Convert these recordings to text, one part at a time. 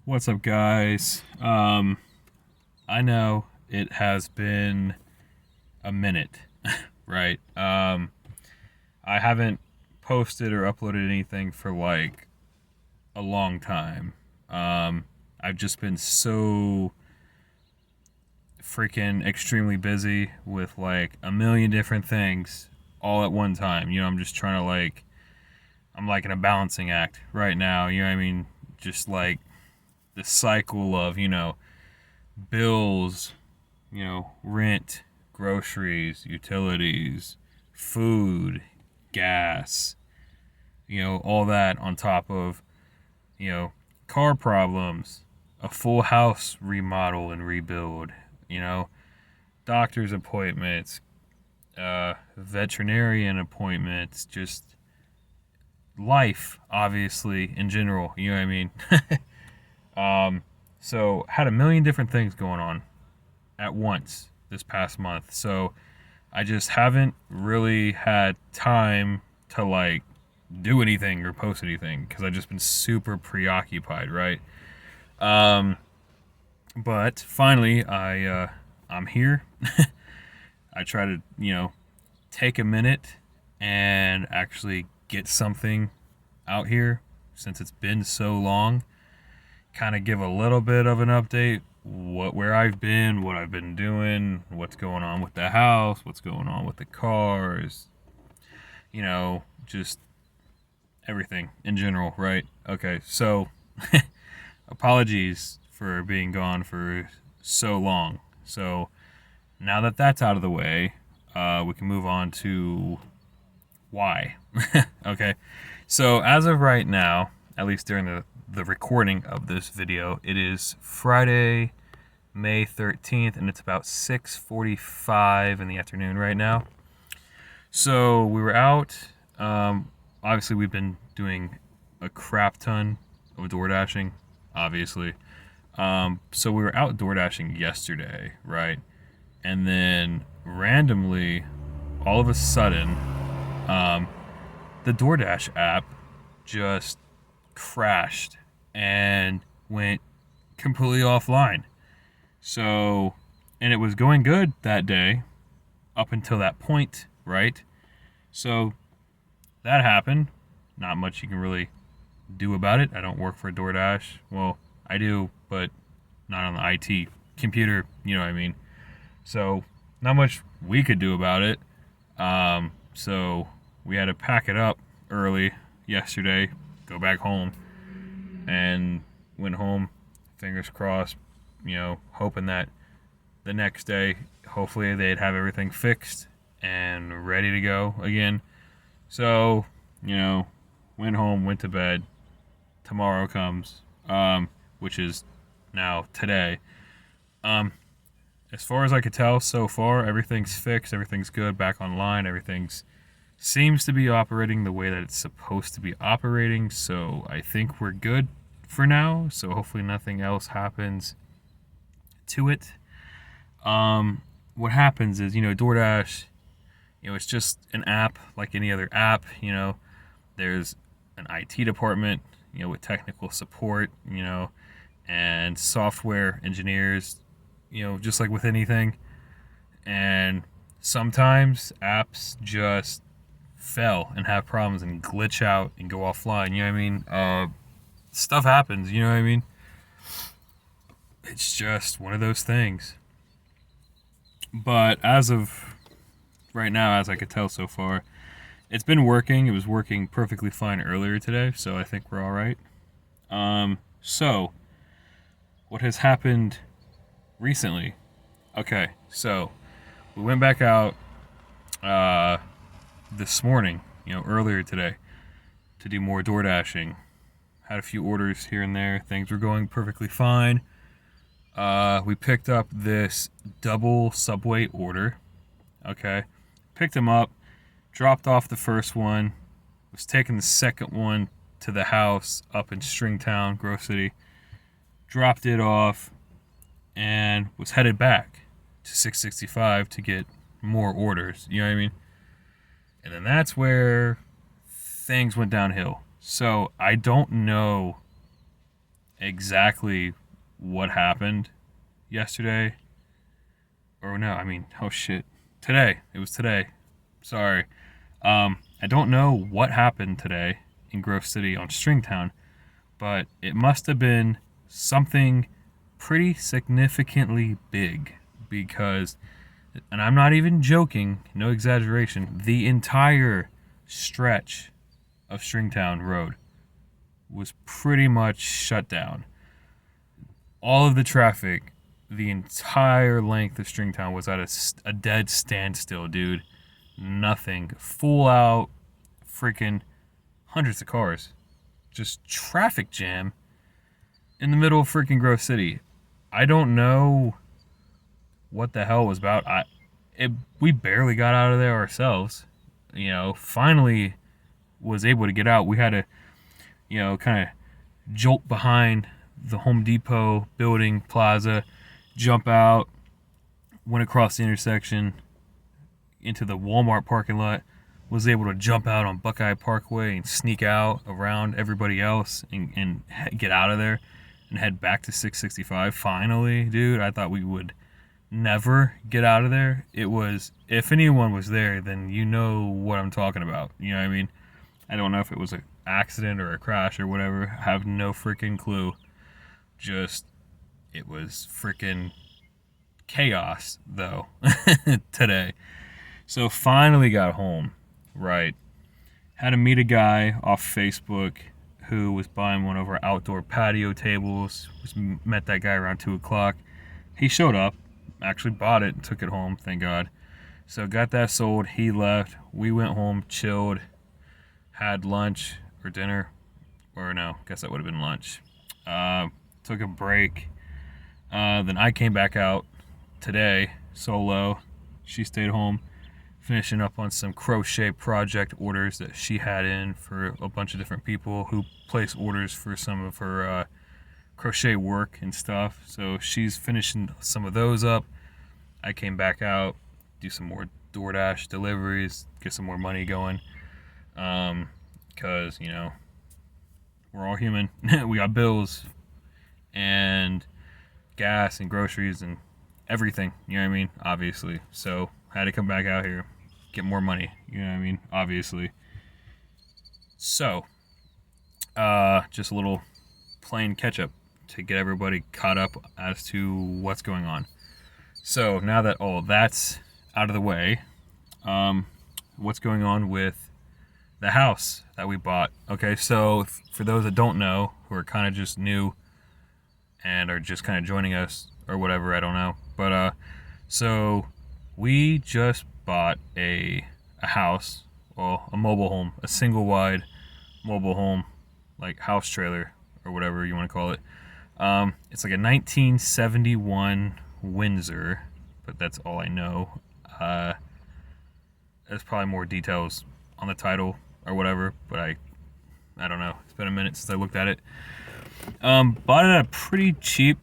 What's up, guys? I know it has been a minute, right? I haven't posted or uploaded anything for like a long time. I've just been so freaking extremely busy with like a million different things all at one time. I'm just trying to I'm like in a balancing act right now. You know what I mean? Just like the cycle of, bills, rent, groceries, utilities, food, gas, all that on top of, you know, car problems, a full house remodel and rebuild, you know, doctor's appointments, veterinarian appointments, just life, obviously, in general. You know what I mean? So had a million different things going on at once this past month. So I just haven't really had time to do anything or post anything because I've just been super preoccupied, right? Um, but finally, I'm here. I try to take a minute and actually get something out here since it's been so long. Kind of give a little bit of an update where I've been, what I've been doing, what's going on with the house, what's going on with the cars, just everything in general, right? Okay, so apologies for being gone for so long. So now that that's out of the way, we can move on to why. Okay, so as of right now, at least during the recording of this video, it is Friday, May 13th, and it's about 6:45 in the afternoon right now. So we were out. Obviously, we've been doing a crap ton of door dashing, obviously. So we were out door dashing yesterday, right? And then randomly, all of a sudden, the DoorDash app just crashed and went completely offline. So, and it was going good that day up until that point, right? So that happened. Not much you can really do about it. I don't work for DoorDash. Well, I do, but not on the IT computer, you know what I mean? So, not much we could do about it. So we had to pack it up early yesterday, go back home, and went home, fingers crossed, hoping that the next day, hopefully they'd have everything fixed and ready to go again. So, went home, went to bed. Tomorrow comes, which is now today. As far as I could tell so far, everything's fixed, everything's good, back online, everything's seems to be operating the way that it's supposed to be operating. So I think we're good for now. So hopefully nothing else happens to it. What happens is, DoorDash, it's just an app like any other app. There's an IT department, with technical support, and software engineers, just like with anything. And sometimes apps just fail and have problems and glitch out and go offline. You know what I mean? Stuff happens. You know what I mean? It's just one of those things. But as of right now, as I could tell so far, it's been working. It was working perfectly fine earlier today, so I think we're all right. So what has happened recently? Okay, so we went back out this morning, earlier today, to do more door dashing. Had a few orders here and there. Things were going perfectly fine. We picked up this double Subway order. Okay, picked them up, dropped off the first one, was taking the second one to the house up in Stringtown, Grove City, dropped it off, and was headed back to 665 to get more orders. You know what I mean? And then that's where things went downhill. So I don't know exactly what happened yesterday. Or no, I mean, oh shit. Today. It was today. Sorry. I don't know what happened today in Grove City on Stringtown, but it must have been something pretty significantly big because, and I'm not even joking, no exaggeration, the entire stretch of Stringtown Road was pretty much shut down. All of the traffic, the entire length of Stringtown was at a dead standstill, dude. Nothing. Full out freaking hundreds of cars. Just traffic jam in the middle of freaking Grove City. I don't know what the hell was about. We barely got out of there ourselves. Finally was able to get out. We had to, kind of jolt behind the Home Depot building plaza, jump out, went across the intersection into the Walmart parking lot, was able to jump out on Buckeye Parkway and sneak out around everybody else and get out of there and head back to 665. Finally, dude, I thought we would never get out of there. It was, if anyone was there, then you know what I'm talking about. You know what I mean? I don't know if it was an accident or a crash or whatever. I have no freaking clue. Just, it was freaking chaos, though, today. So finally got home, right? Had to meet a guy off Facebook who was buying one of our outdoor patio tables. Met that guy around 2 o'clock. He showed up, actually bought it and took it home, thank God. So got that sold. He left. We went home, chilled, had lunch or dinner. Or no, guess that would have been lunch. Took a break. Then I came back out today, solo. She stayed home, finishing up on some crochet project orders that she had in for a bunch of different people who place orders for some of her crochet work and stuff. So she's finishing some of those up. I came back out, do some more DoorDash deliveries, get some more money going. Because, we're all human. We got bills and gas and groceries and everything, you know what I mean? Obviously. So I had to come back out here, get more money, you know what I mean? Obviously. So, just a little plain catch up to get everybody caught up as to what's going on. So now that all that's out of the way, what's going on with the house that we bought? Okay, so for those that don't know, who are kind of just new and are just kind of joining us or whatever, I don't know. But so we just bought a house, well, a mobile home, a single wide mobile home, like house trailer or whatever you want to call it. It's like a 1971 Windsor, but that's all I know. There's probably more details on the title or whatever, but I don't know. It's been a minute since I looked at it. Bought it at a pretty cheap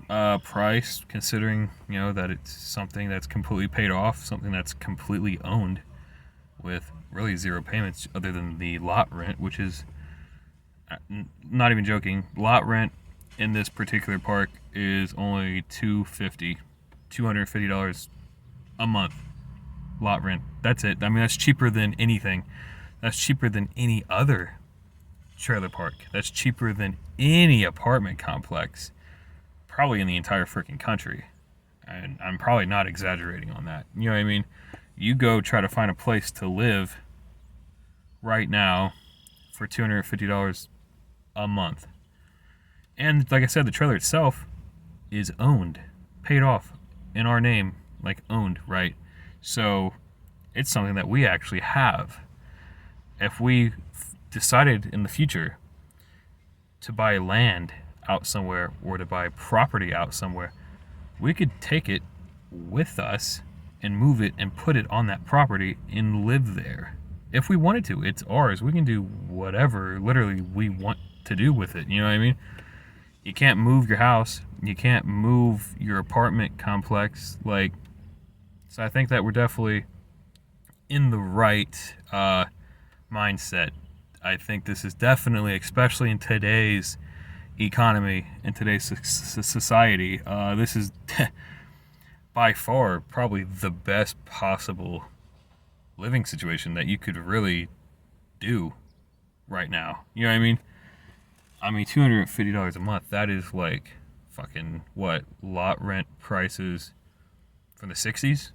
price, considering that it's something that's completely paid off, something that's completely owned, with really zero payments other than the lot rent, which is not even joking. Lot rent in this particular park is only $250 a month. Lot rent. That's it. I mean, that's cheaper than anything. That's cheaper than any other trailer park. That's cheaper than any apartment complex, probably in the entire freaking country. And I'm probably not exaggerating on that. You know what I mean? You go try to find a place to live right now for $250 a month. And like I said, the trailer itself is owned, paid off in our name, like owned, right? So it's something that we actually have. If we decided in the future to buy land out somewhere or to buy property out somewhere, we could take it with us and move it and put it on that property and live there. If we wanted to, it's ours. We can do whatever literally we want to do with it. You know what I mean? You can't move your house. You can't move your apartment complex. So I think that we're definitely in the right mindset. I think this is definitely, especially in today's economy in today's society. This is by far probably the best possible living situation that you could really do right now. You know what I mean? $250 a month, that is like fucking what? Lot rent prices from the 60s?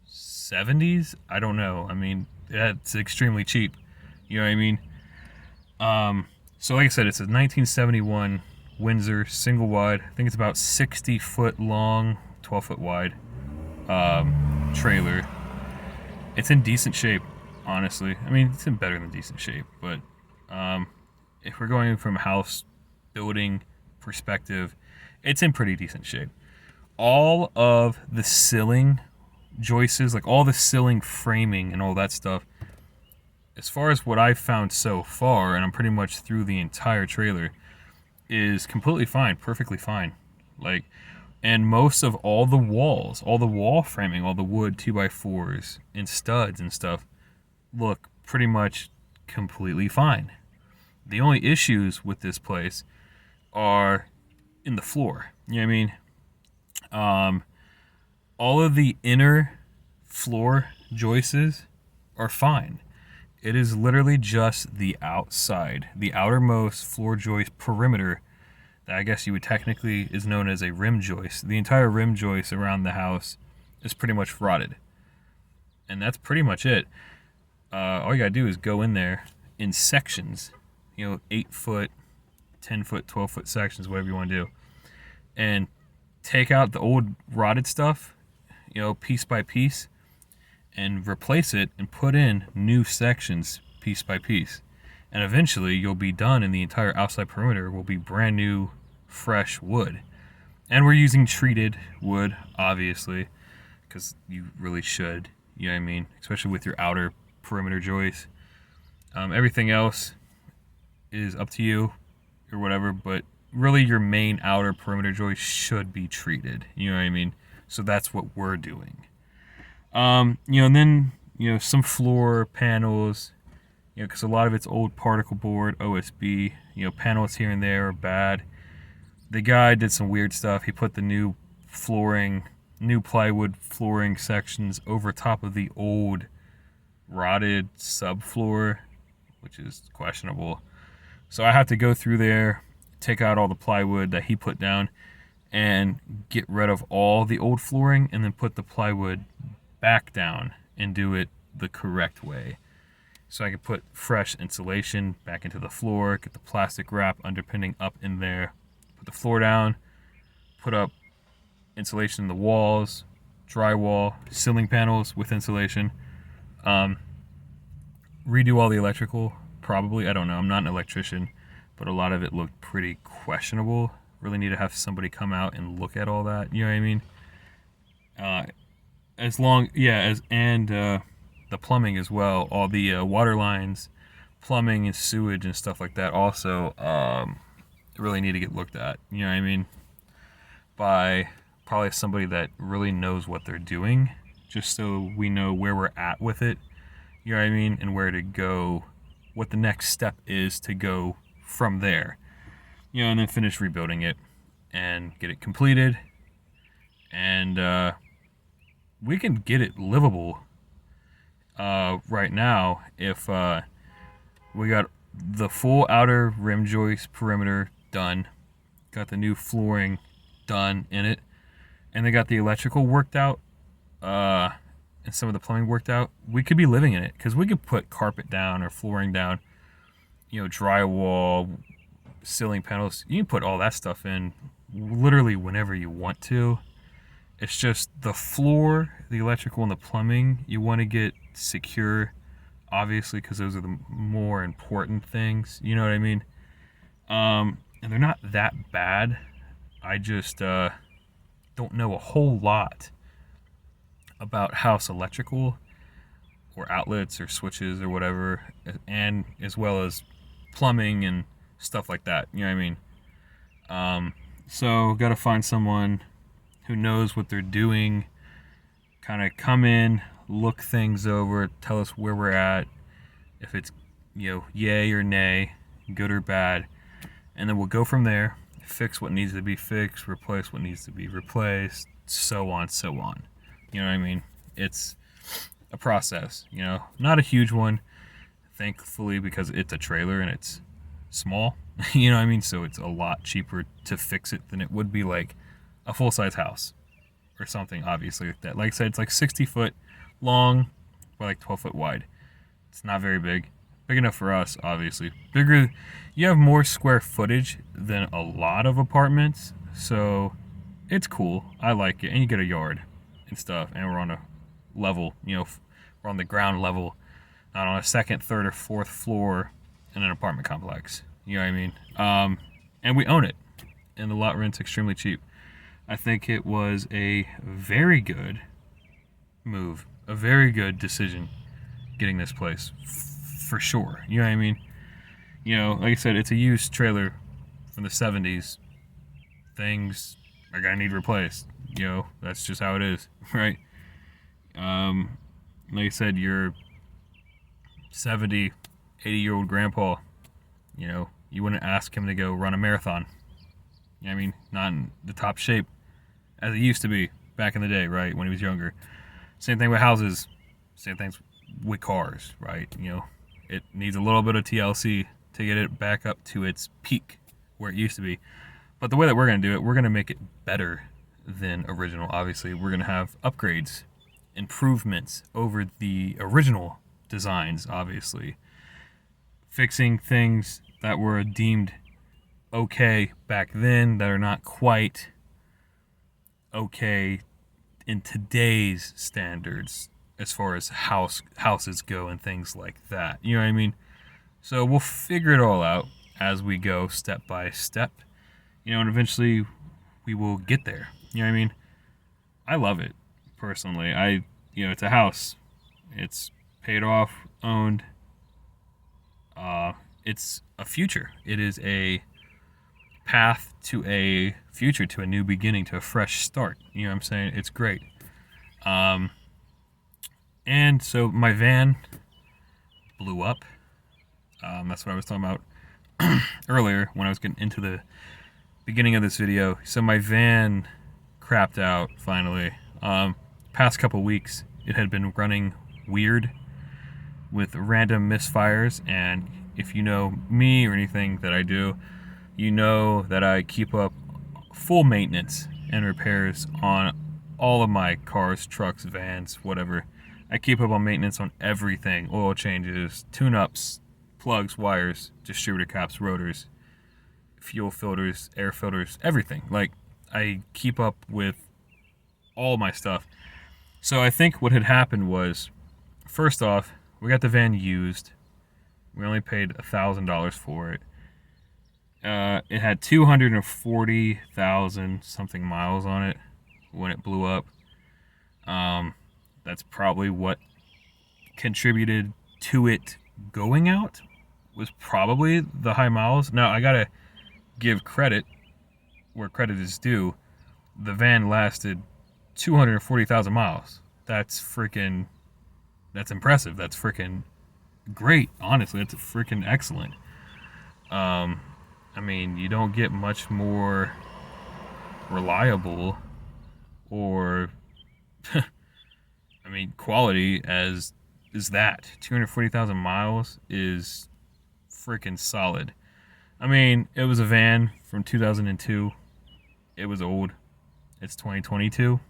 70s? I don't know. I mean, that's extremely cheap. You know what I mean? So like I said, it's a 1971 Windsor single wide. I think it's about 60 foot long, 12 foot wide trailer. It's in decent shape, honestly. I mean, it's in better than decent shape, but if we're going from house building perspective, it's in pretty decent shape. All of the ceiling joists, like all the ceiling framing and all that stuff, as far as what I've found so far, and I'm pretty much through the entire trailer, is completely fine, perfectly fine. Like, and most of all the walls, all the wall framing, all the wood 2x4s and studs and stuff look pretty much completely fine. The only issues with this place are in the floor. You know what I mean? All of the inner floor joists are fine. It is literally just the outside, the outermost floor joist perimeter that I guess you would technically is known as a rim joist. The entire rim joist around the house is pretty much rotted. And that's pretty much it. All you gotta do is go in there in sections, 8 foot, 10 foot, 12 foot sections, whatever you want to do, and take out the old rotted stuff, piece by piece, and replace it and put in new sections piece by piece. And eventually you'll be done, and the entire outside perimeter will be brand new, fresh wood. And we're using treated wood, obviously, because you really should, you know what I mean? Especially with your outer perimeter joists. Everything else is up to you or whatever, but really your main outer perimeter joist should be treated, you know what I mean? So that's what we're doing. And then, some floor panels, because a lot of it's old particle board, OSB, panels here and there are bad. The guy did some weird stuff. He put the new plywood flooring sections over top of the old rotted subfloor, which is questionable. So I have to go through there, take out all the plywood that he put down, and get rid of all the old flooring, and then put the plywood back down and do it the correct way. So I can put fresh insulation back into the floor, get the plastic wrap underpinning up in there, put the floor down, put up insulation in the walls, drywall, ceiling panels with insulation, redo all the electrical, probably. I don't know. I'm not an electrician, but a lot of it looked pretty questionable. Really need to have somebody come out and look at all that. You know what I mean? The plumbing as well. All the water lines, plumbing and sewage and stuff like that also really need to get looked at. You know what I mean? By probably somebody that really knows what they're doing, just so we know where we're at with it. You know what I mean? And where to go, what the next step is to go from there. And then finish rebuilding it and get it completed. And we can get it livable right now if we got the full outer rim joist perimeter done, got the new flooring done in it, and they got the electrical worked out, and some of the plumbing worked out. We could be living in it, because we could put carpet down or flooring down, drywall, ceiling panels. You can put all that stuff in literally whenever you want to. It's just the floor, the electrical, and the plumbing you want to get secure, obviously, because those are the more important things. You know what I mean? And they're not that bad. I just don't know a whole lot about house electrical or outlets or switches or whatever, and as well as plumbing and stuff like that. You know what I mean? So got to find someone who knows what they're doing, kind of come in, look things over, tell us where we're at, if it's, yay or nay, good or bad, and then we'll go from there, fix what needs to be fixed, replace what needs to be replaced, so on, so on. You know what I mean? It's a process, you know, not a huge one, thankfully, because it's a trailer and it's small, you know what I mean? So it's a lot cheaper to fix it than it would be like a full-size house or something, obviously, like that. Like I said, it's like 60 foot long by like 12 foot wide. It's not very big. Big enough for us, obviously. Bigger, you have more square footage than a lot of apartments, so it's cool. I like it. And you get a yard and stuff, and we're on a level, you know, we're on the ground level, not on a second, third, or fourth floor in an apartment complex. You know what I mean? And we own it, and the lot rent's extremely cheap. I think it was a very good move, a very good decision getting this place, for sure. You know what I mean? You know, like I said, it's a used trailer from the 70s. Things are gonna need replaced. You know, that's just how it is, right? Like I said, your 70, 80-year-old grandpa, you know, you wouldn't ask him to go run a marathon. You know what I mean? Not in the top shape as it used to be back in the day, right? When he was younger. Same thing with houses. Same things with cars, right? You know, it needs a little bit of TLC to get it back up to its peak where it used to be. But the way that we're going to do it, we're going to make it better than original. Obviously, we're going to have upgrades, improvements over the original designs, obviously. Fixing things that were deemed okay back then that are not quite okay in today's standards as far as houses go and things like that. You know what I mean? So we'll figure it all out as we go, step by step. You know, and eventually we will get there. You know what I mean? I love it, personally. You know, it's a house. It's paid off, owned. It's a future. It is a path to a future, to a new beginning, to a fresh start. You know what I'm saying? It's great. And so my van blew up. That's what I was talking about earlier when I was getting into the beginning of this video. So my van crapped out finally. Past couple weeks, it had been running weird with random misfires, and if you know me or anything that I do, you know that I keep up full maintenance and repairs on all of my cars, trucks, vans, whatever. I keep up on maintenance on everything: oil changes, tune-ups, plugs, wires, distributor caps, rotors, fuel filters, air filters, everything. Like, I keep up with all my stuff. So I think what had happened was, first off, we got the van used. We only paid $1,000 for it. It had 240,000 something miles on it when it blew up. That's probably what contributed to it going out, was probably the high miles. Now, I gotta give credit where credit is due. The van lasted 240,000 miles. That's impressive. That's freaking great. Honestly, that's freaking excellent. I mean, you don't get much more reliable or I mean, quality as is that. 240,000 miles is freaking solid. I mean, it was a van from 2002. It was old. It's 2022.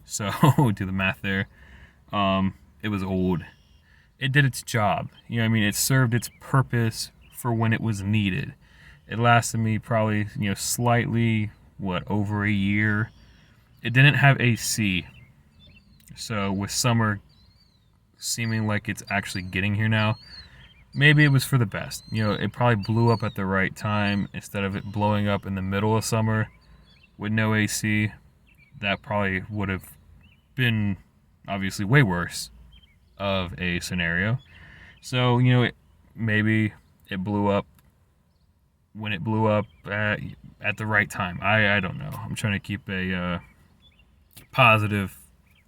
So, do the math there. It was old. It did its job. You know what I mean? It served its purpose for when it was needed. It lasted me probably, you know, slightly, over a year. It didn't have AC. So, with summer seeming like it's actually getting here now, maybe it was for the best. You know, it probably blew up at the right time instead of it blowing up in the middle of summer with no AC. That probably would have been obviously way worse of a scenario. So, you know, maybe it blew up when it blew up at the right time. I don't know. I'm trying to keep a positive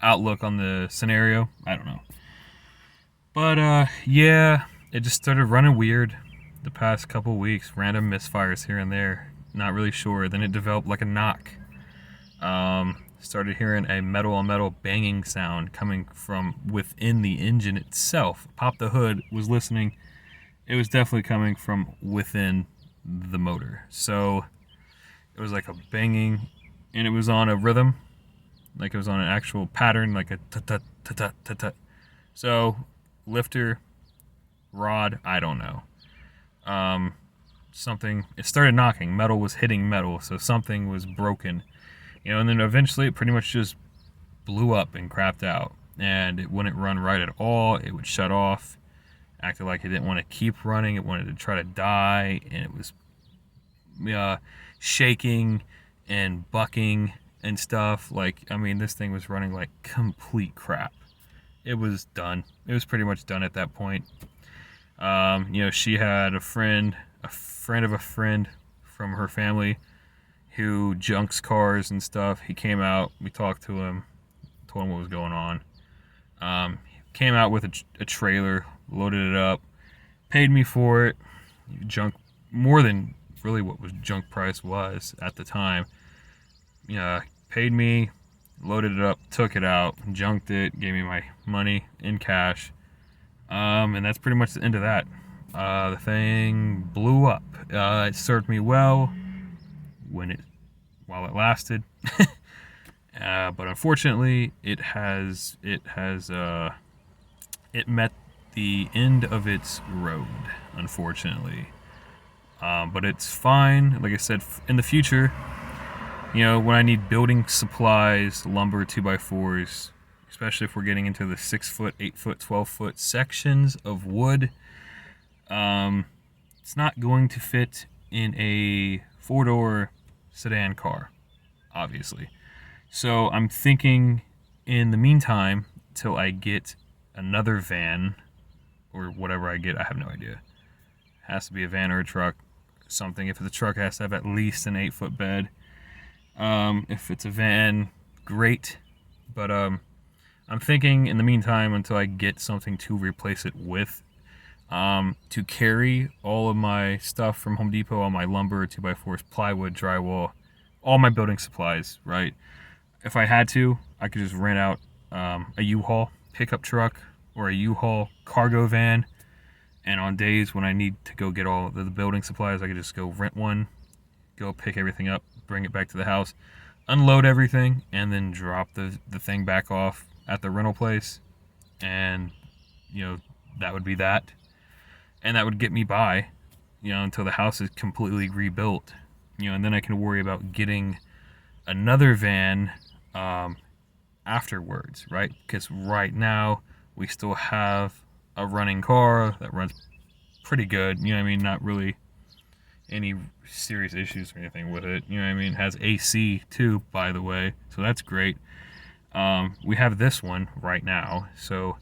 outlook on the scenario. I don't know. But, yeah, it just started running weird the past couple weeks. Random misfires here and there. not really sure. Then it developed like a knock. Started hearing a metal on metal banging sound coming from within the engine itself. Popped the hood, was listening. It was definitely coming from within the motor. So it was like a banging, and it was on a rhythm, like it was on an actual pattern, like a ta-ta-ta-ta-ta-ta. So lifter, rod, I don't know. Something, it started knocking. Metal was hitting metal, so something was broken. And then eventually it pretty much just blew up and crapped out. And it wouldn't run right at all. It would shut off. Acted like it didn't want to keep running. It wanted to try to die. And it was shaking and bucking and stuff. This thing was running like complete crap. It was done. It was pretty much done at that point. She had a friend of a friend from her family who junks cars and stuff. He came out, we talked to him, told him what was going on. He came out with a trailer, loaded it up, paid me for it. Junk, more than really what was junk price was at the time. Paid me, loaded it up, took it out, junked it, gave me my money in cash. And that's pretty much the end of that. The thing blew up. It served me well while it lasted. But unfortunately, it met the end of its road, unfortunately. But it's fine. Like I said, in the future, when I need building supplies, lumber, 2x4s, especially if we're getting into the 6 foot, 8 foot, 12 foot sections of wood, it's not going to fit in a 4-door sedan car, obviously. So I'm thinking in the meantime, till I get another van or whatever I get, I have no idea. It has to be a van or a truck, something. If it's a truck, it has to have at least an 8-foot bed. If it's a van, great. But I'm thinking in the meantime, until I get something to replace it with, to carry all of my stuff from Home Depot, all my lumber, 2x4s, plywood, drywall, all my building supplies, right? If I had to, I could just rent out a U-Haul pickup truck or a U-Haul cargo van, and on days when I need to go get all the building supplies, I could just go rent one, go pick everything up, bring it back to the house, unload everything, and then drop the thing back off at the rental place. And that would be that, and that would get me by until the house is completely rebuilt, and then I can worry about getting another van afterwards, right? Because right now we still have a running car that runs pretty good, not really any serious issues or anything with it, It has AC too, by the way, so that's great. We have this one right now, so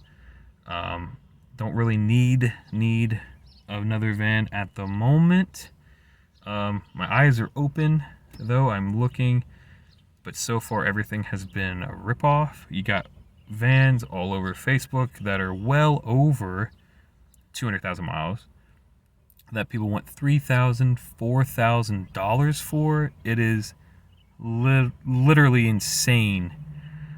don't really need another van at the moment. My eyes are open, though. I'm looking, but so far everything has been a ripoff. You got vans all over Facebook that are well over 200,000 miles that people want $3,000, $4,000 for. It is literally insane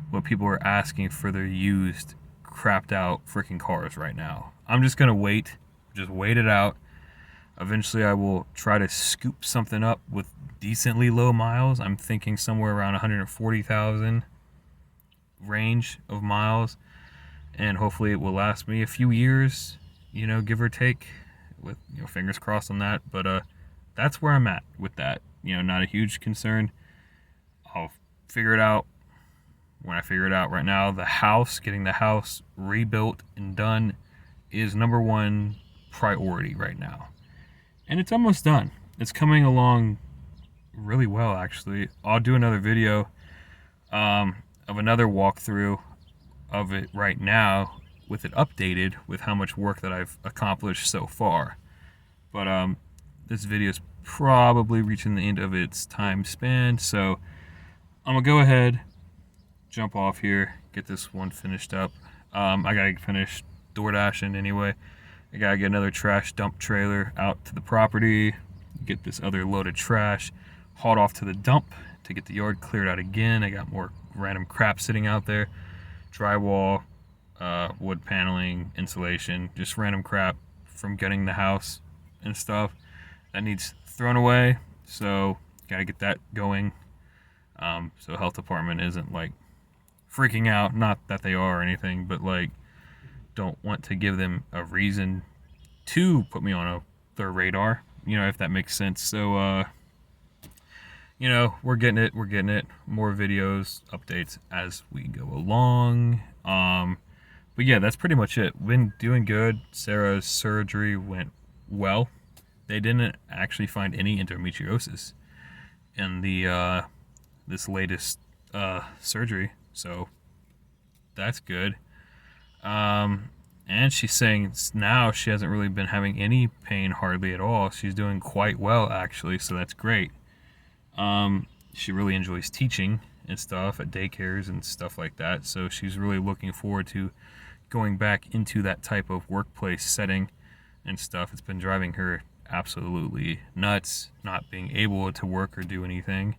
what people are asking for their used, crapped out freaking cars right now. I'm just gonna wait it out. Eventually I will try to scoop something up with decently low miles. I'm thinking somewhere around 140,000 range of miles, and hopefully it will last me a few years, give or take, with fingers crossed on that. But that's where I'm at with that. Not a huge concern. I'll figure it out when I figure it out. Right now, getting the house rebuilt and done is number one priority right now. And it's almost done. It's coming along really well, actually. I'll do another video of another walkthrough of it right now, with it updated with how much work that I've accomplished so far. But this video is probably reaching the end of its time span, so I'm gonna go ahead, jump off here, get this one finished up. I gotta finish door dashing anyway. I gotta get another trash dump trailer out to the property, get this other load of trash, hauled off to the dump to get the yard cleared out again. I got more random crap sitting out there. Drywall, wood paneling, insulation, just random crap from getting the house and stuff that needs thrown away. So gotta get that going. So health department isn't like freaking out, not that they are or anything, but like don't want to give them a reason to put me on their radar, if that makes sense. So we're getting it. More videos, updates as we go along. But yeah, that's pretty much it. Been doing good. Sarah's surgery went well. They didn't actually find any endometriosis in the this latest surgery, so that's good. And she's saying now she hasn't really been having any pain hardly at all. She's doing quite well actually, so that's great. She really enjoys teaching and stuff at daycares and stuff like that, so she's really looking forward to going back into that type of workplace setting and stuff. It's been driving her absolutely nuts not being able to work or do anything.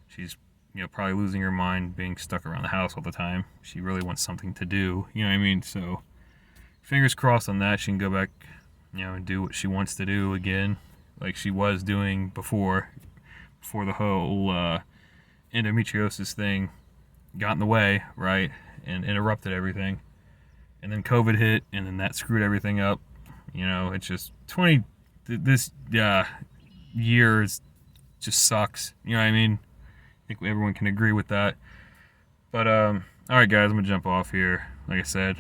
She's probably losing her mind being stuck around the house all the time. She really wants something to do, you know what I mean? So fingers crossed on that. She can go back, and do what she wants to do again, like she was doing before the whole endometriosis thing got in the way, right, and interrupted everything. And then COVID hit, and then that screwed everything up. It's just this year just sucks. You know what I mean? I think everyone can agree with that. But all right, guys, I'm gonna jump off here. Like I said,